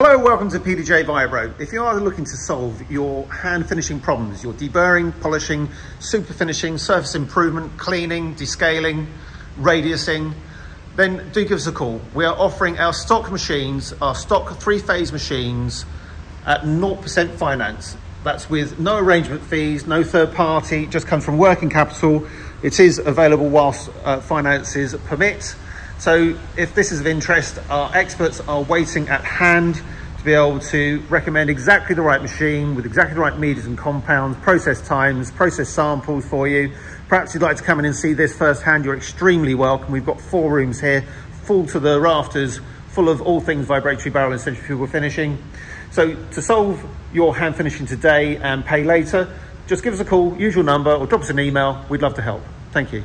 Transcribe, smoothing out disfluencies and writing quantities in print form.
Hello, welcome to PDJ Vibro. If you are looking to solve your hand finishing problems, your deburring, polishing, super finishing, surface improvement, cleaning, descaling, radiusing, then do give us a call. We are offering our stock machines, our stock three-phase machines at 0% finance. That's with no arrangement fees, no third party, just comes from working capital. It is available whilst finances permit. So if this is of interest, our experts are waiting at hand to be able to recommend exactly the right machine with exactly the right meters and compounds, process times, process samples for you. Perhaps you'd like to come in and see this firsthand. You're extremely welcome. We've got 4 rooms here, full to the rafters, full of all things vibratory barrel and centrifugal finishing. So to solve your hand finishing today and pay later, just give us a call, usual number, or drop us an email. We'd love to help. Thank you.